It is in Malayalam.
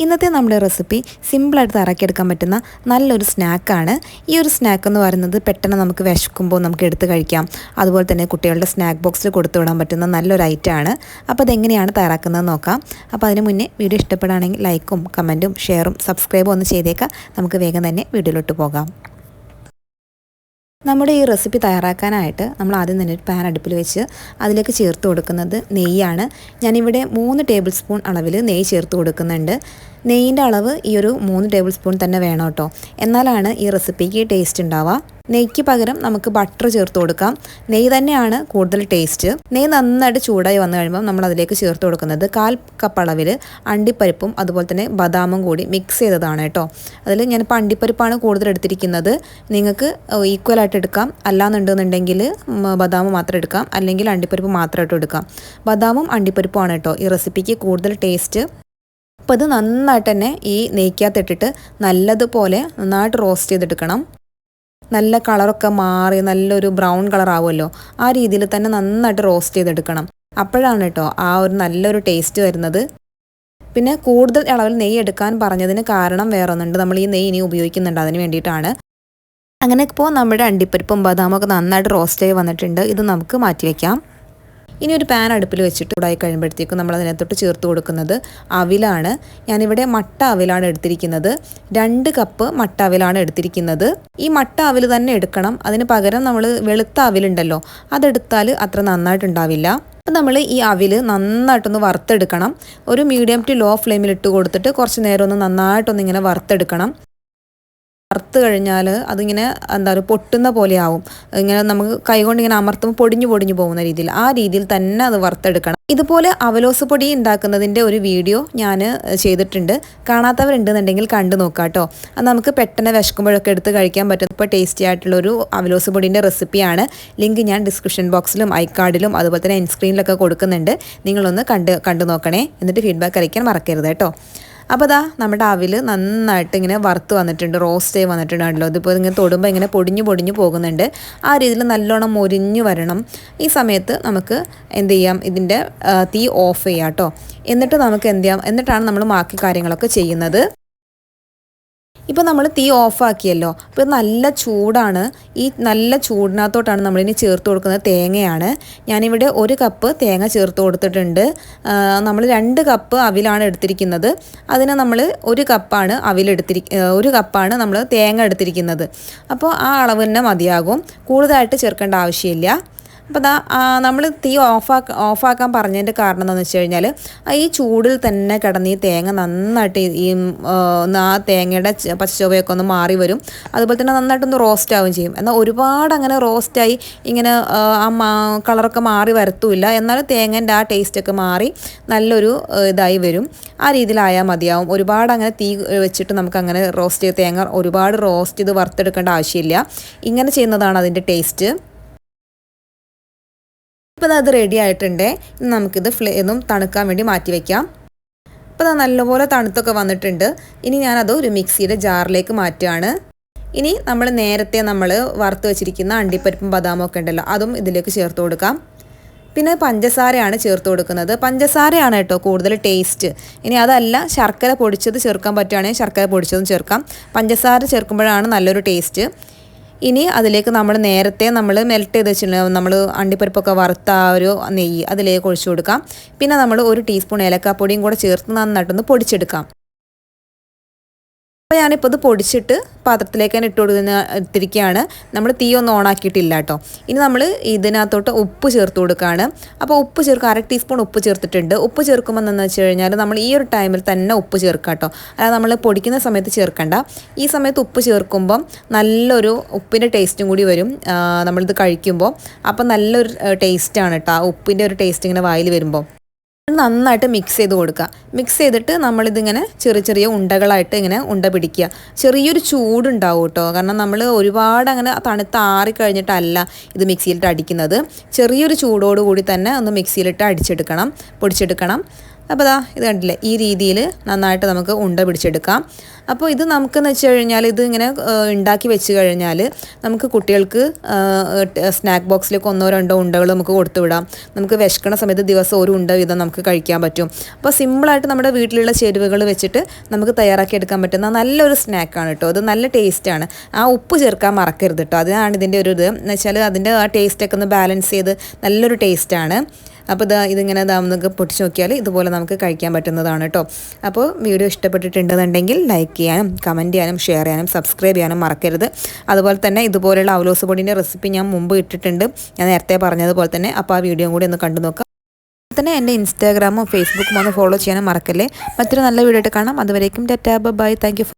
ഇന്നത്തെ നമ്മുടെ റെസിപ്പി സിമ്പിളായിട്ട് തയ്യാറാക്കിയെടുക്കാൻ പറ്റുന്ന നല്ലൊരു സ്നാക്കാണ്. ഈ ഒരു സ്നാക്ക് എന്ന് പറയുന്നത് പെട്ടെന്ന് നമുക്ക് വിശക്കുമ്പോൾ നമുക്ക് എടുത്ത് കഴിക്കാം. അതുപോലെ തന്നെ കുട്ടികളുടെ സ്നാക്ക് ബോക്സിൽ കൊടുത്തു വിടാൻ പറ്റുന്ന നല്ലൊരു ഐറ്റമാണ്. അപ്പോൾ അതെങ്ങനെയാണ് തയ്യാറാക്കുന്നത് നോക്കാം. അപ്പോൾ അതിന് മുന്നേ വീഡിയോ ഇഷ്ടപ്പെടുകയാണെങ്കിൽ ലൈക്കും കമൻറ്റും ഷെയറും സബ്സ്ക്രൈബും ഒന്ന് ചെയ്തേക്കാം. നമുക്ക് വേഗം തന്നെ വീഡിയോയിലോട്ട് പോകാം. നമ്മുടെ ഈ റെസിപ്പി തയ്യാറാക്കാനായിട്ട് നമ്മൾ ആദ്യം തന്നെ ഒരു പാൻ അടുപ്പിൽ വെച്ച് അതിലേക്ക് ചേർത്ത് കൊടുക്കുന്നത് നെയ്യാണ്. ഞാനിവിടെ 3 ടേബിൾ സ്പൂൺ അളവിൽ നെയ്യ് ചേർത്ത് കൊടുക്കുന്നുണ്ട്. നെയ്യിൻ്റെ അളവ് ഈ ഒരു 3 ടേബിൾ സ്പൂൺ തന്നെ വേണം കേട്ടോ, എന്നാലാണ് ഈ റെസിപ്പിക്ക് ടേസ്റ്റ് ഉണ്ടാവുക. നെയ്ക്ക് പകരം നമുക്ക് ബട്ടർ ചേർത്ത് കൊടുക്കാം. നെയ്യ് തന്നെയാണ് കൂടുതൽ ടേസ്റ്റ്. നെയ്യ് നന്നായിട്ട് ചൂടായി വന്നു കഴിയുമ്പോൾ നമ്മൾ അതിലേക്ക് ചേർത്ത് കൊടുക്കുന്നത് 1/4 കപ്പ് അളവിൽ അണ്ടിപ്പരിപ്പും അതുപോലെ തന്നെ ബദാമും കൂടി മിക്സ് ചെയ്തതാണ് കേട്ടോ. അതിൽ ഞാനിപ്പോൾ അണ്ടിപ്പരിപ്പാണ് കൂടുതൽ എടുത്തിരിക്കുന്നത്. നിങ്ങൾക്ക് ഈക്വലായിട്ട് എടുക്കാം, അല്ലാന്നുണ്ടെന്നുണ്ടെങ്കിൽ ബദാം മാത്രം എടുക്കാം, അല്ലെങ്കിൽ അണ്ടിപ്പരിപ്പ് മാത്രമായിട്ട് എടുക്കാം. ബദാമും അണ്ടിപ്പരിപ്പുമാണ് കേട്ടോ ഈ റെസിപ്പിക്ക് കൂടുതൽ ടേസ്റ്റ്. അപ്പോൾ ഇത് നന്നായിട്ട് തന്നെ ഈ നെയ്ക്കകത്തിട്ടിട്ട് നല്ലതുപോലെ നന്നായിട്ട് റോസ്റ്റ് ചെയ്തെടുക്കണം. നല്ല കളറൊക്കെ മാറി നല്ലൊരു ബ്രൗൺ കളർ ആവുമല്ലോ, ആ രീതിയിൽ തന്നെ നന്നായിട്ട് റോസ്റ്റ് ചെയ്തെടുക്കണം. അപ്പോഴാണ് കേട്ടോ ആ ഒരു നല്ലൊരു ടേസ്റ്റ് വരുന്നത്. പിന്നെ കൂടുതൽ അളവിൽ നെയ്യ് എടുക്കാൻ പറഞ്ഞതിന് കാരണം വേറെ ഒന്നുണ്ട്. നമ്മൾ ഈ നെയ്യ് ഇനി ഉപയോഗിക്കുന്നുണ്ട്, അതിന് വേണ്ടിയിട്ടാണ്. അങ്ങനെ ഇപ്പോൾ നമ്മുടെ അണ്ടിപ്പരിപ്പും ബദാമൊക്കെ നന്നായിട്ട് റോസ്റ്റ് ആയി വന്നിട്ടുണ്ട്. ഇത് നമുക്ക് മാറ്റി വയ്ക്കാം. ഇനി ഒരു പാൻ അടുപ്പിൽ വെച്ചിട്ട് ചൂടായി കഴിയുമ്പോഴത്തേക്കും നമ്മൾ അതിനകത്തോട്ട് ചേർത്ത് കൊടുക്കുന്നത് അവിലാണ്. ഞാനിവിടെ മട്ട അവിലാണ് എടുത്തിരിക്കുന്നത്. 2 കപ്പ് മട്ട അവിലാണ് എടുത്തിരിക്കുന്നത്. ഈ മട്ട അവിൽ തന്നെ എടുക്കണം. അതിന് പകരം നമ്മൾ വെളുത്ത അവിലുണ്ടല്ലോ, അതെടുത്താൽ അത്ര നന്നായിട്ടുണ്ടാവില്ല. അപ്പം നമ്മൾ ഈ അവിൽ നന്നായിട്ടൊന്ന് വറുത്തെടുക്കണം. ഒരു മീഡിയം ടു ലോ ഫ്ലെയിമിൽ ഇട്ട് കൊടുത്തിട്ട് കുറച്ച് നേരം ഒന്ന് നന്നായിട്ടൊന്ന് ഇങ്ങനെ വറുത്തെടുക്കണം. വറുത്ത് കഴിഞ്ഞാൽ അതിങ്ങനെ എന്താ പറയുക പൊട്ടുന്ന പോലെ ആവും. ഇങ്ങനെ നമുക്ക് കൈകൊണ്ട് ഇങ്ങനെ അമർത്തുമ്പോൾ പൊടിഞ്ഞു പോകുന്ന രീതിയിൽ, ആ രീതിയിൽ തന്നെ അത് വറുത്തെടുക്കണം. ഇതുപോലെ അവലോസ് പൊടി ഉണ്ടാക്കുന്നതിൻ്റെ ഒരു വീഡിയോ ഞാൻ ചെയ്തിട്ടുണ്ട്. കാണാത്തവരുണ്ടെന്നുണ്ടെങ്കിൽ കണ്ടു നോക്കാം കേട്ടോ. അത് നമുക്ക് പെട്ടെന്ന് വിശക്കുമ്പോഴൊക്കെ എടുത്ത് കഴിക്കാൻ പറ്റും. ഇപ്പോൾ ടേസ്റ്റി ആയിട്ടുള്ളൊരു അവലോസ് പൊടിൻ്റെ റെസിപ്പിയാണ്. ലിങ്ക് ഞാൻ ഡിസ്ക്രിപ്ഷൻ ബോക്സിലും ഐക്കാർഡിലും അതുപോലെ തന്നെ എൻ സ്ക്രീനിലൊക്കെ കൊടുക്കുന്നുണ്ട്. നിങ്ങളൊന്ന് കണ്ടു നോക്കണേ. എന്നിട്ട് ഫീഡ്ബാക്ക് അറിയിക്കാൻ മറക്കരുത് കേട്ടോ. അപ്പോൾ ദാ നമ്മുടെ അവിൽ നന്നായിട്ട് ഇങ്ങനെ വറുത്ത് വന്നിട്ടുണ്ട്, റോസ്റ്റ് ആയി വന്നിട്ടുണ്ടല്ലോ. ഇതിപ്പോൾ ഇങ്ങനെ തൊടുമ്പോൾ ഇങ്ങനെ പൊടിഞ്ഞു പോകുന്നുണ്ട്. ആ രീതിയിൽ നല്ലോണം മൊരിഞ്ഞു വരണം. ഈ സമയത്ത് നമുക്ക് എന്ത് ചെയ്യാം, ഇതിൻ്റെ തീ ഓഫ് ചെയ്യാം കേട്ടോ. എന്നിട്ട് നമുക്ക് എന്ത് ചെയ്യാം, എന്നിട്ടാണ് നമ്മൾ ബാക്കി കാര്യങ്ങളൊക്കെ ചെയ്യുന്നത്. ഇപ്പോൾ നമ്മൾ തീ ഓഫാക്കിയല്ലോ. അപ്പോൾ നല്ല ചൂടാണ്. ഈ നല്ല ചൂടിനകത്തോട്ടാണ് നമ്മളിനി ചേർത്ത് കൊടുക്കുന്നത് തേങ്ങയാണ്. ഞാനിവിടെ 1 കപ്പ് തേങ്ങ ചേർത്ത് കൊടുത്തിട്ടുണ്ട്. നമ്മൾ 2 കപ്പ് അവിലാണ് എടുത്തിരിക്കുന്നത്. അതിന് നമ്മൾ 1 കപ്പാണ് 1 കപ്പാണ് നമ്മൾ തേങ്ങ എടുത്തിരിക്കുന്നത്. അപ്പോൾ ആ അളവ് തന്നെ മതിയാകും, കൂടുതലായിട്ട് ചേർക്കേണ്ട ആവശ്യമില്ല. അപ്പോൾ നമ്മൾ തീ ഓഫാക്കാൻ പറഞ്ഞതിൻ്റെ കാരണം എന്താണെന്ന് വെച്ച് കഴിഞ്ഞാൽ ഈ ചൂടിൽ തന്നെ കിടന്ന് ഈ തേങ്ങ നന്നായിട്ട് ആ തേങ്ങയുടെ പച്ചച്ചൊവയൊക്കെ ഒന്ന് മാറി വരും. അതുപോലെ തന്നെ നന്നായിട്ടൊന്ന് റോസ്റ്റ് ആവുകയും ചെയ്യും. എന്നാൽ ഒരുപാട് അങ്ങനെ റോസ്റ്റായി ഇങ്ങനെ ആ കളറൊക്കെ മാറി വരത്തുമില്ല. എന്നാലും തേങ്ങൻ്റെ ആ ടേസ്റ്റൊക്കെ മാറി നല്ലൊരു ഇതായി വരും. ആ രീതിയിലായാൽ മതിയാവും. ഒരുപാട് അങ്ങനെ തീ വെച്ചിട്ട് നമുക്ക് അങ്ങനെ റോസ്റ്റ് ചെയ്ത് തേങ്ങ ഒരുപാട് റോസ്റ്റ് ചെയ്ത് വറുത്തെടുക്കേണ്ട ആവശ്യമില്ല. ഇങ്ങനെ ചെയ്യുന്നതാണ് അതിൻ്റെ ടേസ്റ്റ്. ഇപ്പോൾ അത് റെഡി ആയിട്ടുണ്ട്. ഇനി നമുക്കിത് ഒന്നും തണുക്കാൻ വേണ്ടി മാറ്റി വയ്ക്കാം. അപ്പോൾ അത് നല്ലപോലെ തണുത്തൊക്കെ വന്നിട്ടുണ്ട്. ഇനി ഞാനത് ഒരു മിക്സിയുടെ ജാറിലേക്ക് മാറ്റുകയാണ്. ഇനി നേരത്തെ നമ്മൾ വറുത്ത് വെച്ചിരിക്കുന്ന അണ്ടിപ്പരിപ്പും ബദാമും ഒക്കെ ഉണ്ടല്ലോ, അതും ഇതിലേക്ക് ചേർത്ത് കൊടുക്കാം. പിന്നെ പഞ്ചസാരയാണ് ചേർത്ത് കൊടുക്കുന്നത്. പഞ്ചസാരയാണ് കേട്ടോ കൂടുതൽ ടേസ്റ്റ്. ഇനി അതല്ല ശർക്കര പൊടിച്ചത് ചേർക്കാൻ പറ്റുകയാണെങ്കിൽ ശർക്കര പൊടിച്ചതും ചേർക്കാം. പഞ്ചസാര ചേർക്കുമ്പോഴാണ് നല്ലൊരു ടേസ്റ്റ്. ഇനി അതിലേക്ക് നേരത്തെ മെൽറ്റ് ചെയ്ത് വെച്ചിട്ടുണ്ടെങ്കിൽ നമ്മൾ അണ്ടിപ്പരിപ്പൊക്കെ വറുത്ത ആ ഒരു നെയ്യ് അതിലേക്ക് ഒഴിച്ചു കൊടുക്കാം. പിന്നെ നമ്മൾ 1 ടീസ്പൂൺ ഏലക്കാപ്പൊടിയും കൂടെ ചേർത്ത് നന്നായിട്ടൊന്ന് പൊടിച്ചെടുക്കാം. അപ്പോൾ ഞാനിപ്പോൾ ഇത് പൊടിച്ചിട്ട് പാത്രത്തിലേക്ക് തന്നെ എടുത്തിരിക്കുകയാണ്. നമ്മൾ തീ ഒന്നും ഓണാക്കിയിട്ടില്ല കേട്ടോ. ഇനി നമ്മൾ ഇതിനകത്തോട്ട് ഉപ്പ് ചേർത്ത് കൊടുക്കുകയാണ്. അപ്പോൾ ഉപ്പ് ചേർക്കുക, 1/2 ടീസ്പൂൺ ഉപ്പ് ചേർത്തിട്ടുണ്ട്. ഉപ്പ് ചേർക്കുമ്പോൾ എന്താണെന്ന് വെച്ച് കഴിഞ്ഞാൽ നമ്മൾ ഈ ഒരു ടൈമിൽ തന്നെ ഉപ്പ് ചേർക്കുക കേട്ടോ, അതായത് നമ്മൾ പൊടിക്കുന്ന സമയത്ത് ചേർക്കണ്ട. ഈ സമയത്ത് ഉപ്പ് ചേർക്കുമ്പം നല്ലൊരു ഉപ്പിൻ്റെ ടേസ്റ്റും കൂടി വരും നമ്മളിത് കഴിക്കുമ്പോൾ. അപ്പോൾ നല്ലൊരു ടേസ്റ്റാണ് കേട്ടോ ആ ഉപ്പിൻ്റെ ഒരു ടേസ്റ്റ് ഇങ്ങനെ വായിൽ വരുമ്പോൾ. നന്നായിട്ട് മിക്സ് ചെയ്ത് കൊടുക്കുക. മിക്സ് ചെയ്തിട്ട് നമ്മളിതിങ്ങനെ ചെറിയ ഉണ്ടകളായിട്ട് ഇങ്ങനെ ഉണ്ട പിടിക്കുക. ചെറിയൊരു ചൂടുണ്ടാവും കേട്ടോ, കാരണം നമ്മൾ ഒരുപാട് അങ്ങനെ തണുത്ത് ആറിക്കഴിഞ്ഞിട്ടല്ല ഇത് മിക്സിയിലിട്ട് അടിക്കുന്നത്. ചെറിയൊരു ചൂടോടുകൂടി തന്നെ ഒന്ന് മിക്സിയിലിട്ട് പൊടിച്ചെടുക്കണം. അപ്പോൾ ഇത് കണ്ടില്ലേ, ഈ രീതിയിൽ നന്നായിട്ട് നമുക്ക് ഉണ്ട പിടിച്ചെടുക്കാം. അപ്പോൾ ഇത് നമുക്കെന്ന് വെച്ച് കഴിഞ്ഞാൽ ഇത് ഇങ്ങനെ ഉണ്ടാക്കി വെച്ച് കഴിഞ്ഞാൽ നമുക്ക് കുട്ടികൾക്ക് സ്നാക്ക് ബോക്സിലേക്ക് 1-2 ഉണ്ടകൾ നമുക്ക് കൊടുത്തു വിടാം. നമുക്ക് വിശക്കണ സമയത്ത് ദിവസം ഒരു ഉണ്ട വീതം നമുക്ക് കഴിക്കാൻ പറ്റും. അപ്പോൾ സിമ്പിളായിട്ട് നമ്മുടെ വീട്ടിലുള്ള ചേരുവകൾ വെച്ചിട്ട് നമുക്ക് തയ്യാറാക്കി എടുക്കാൻ പറ്റുന്ന നല്ലൊരു സ്നാക്കാണ് കേട്ടോ. അത് നല്ല ടേസ്റ്റാണ്. ആ ഉപ്പ് ചേർക്കാൻ മറക്കരുത് കേട്ടോ. അതിനാണ് ഇതിൻ്റെ ഒരു ഇത് എന്ന് വെച്ചാൽ അതിൻ്റെ ആ ടേസ്റ്റൊക്കെ ഒന്ന് ബാലൻസ് ചെയ്ത് നല്ലൊരു ടേസ്റ്റാണ്. അപ്പോൾ ഇതിങ്ങനെ നമുക്ക് പൊട്ടിച്ച് നോക്കിയാൽ ഇതുപോലെ നമുക്ക് കഴിക്കാൻ പറ്റുന്നതാണ് കേട്ടോ. അപ്പോൾ വീഡിയോ ഇഷ്ടപ്പെട്ടിട്ടുണ്ടെന്നുണ്ടെങ്കിൽ ലൈക്ക് ചെയ്യാനും കമൻറ്റ് ചെയ്യാനും ഷെയർ ചെയ്യാനും സബ്സ്ക്രൈബ് ചെയ്യാനും മറക്കരുത്. അതുപോലെ തന്നെ ഇതുപോലെയുള്ള അവലോസ് പൊടിൻ്റെ റെസിപ്പി ഞാൻ മുമ്പ് ഇട്ടിട്ടുണ്ട്, ഞാൻ നേരത്തെ പറഞ്ഞതുപോലെ തന്നെ. അപ്പോൾ ആ വീഡിയോ കൂടി ഒന്ന് കണ്ടു നോക്കാം. തന്നെ എൻ്റെ ഇൻസ്റ്റാഗ്രാമും ഫേസ്ബുക്കും ഒന്ന് ഫോളോ ചെയ്യാനും മറക്കല്ലേ. മറ്റൊരു നല്ല വീഡിയോ ആയിട്ട് കാണാം. അതുവരേക്കും ടാറ്റാ ബൈ. Thank you.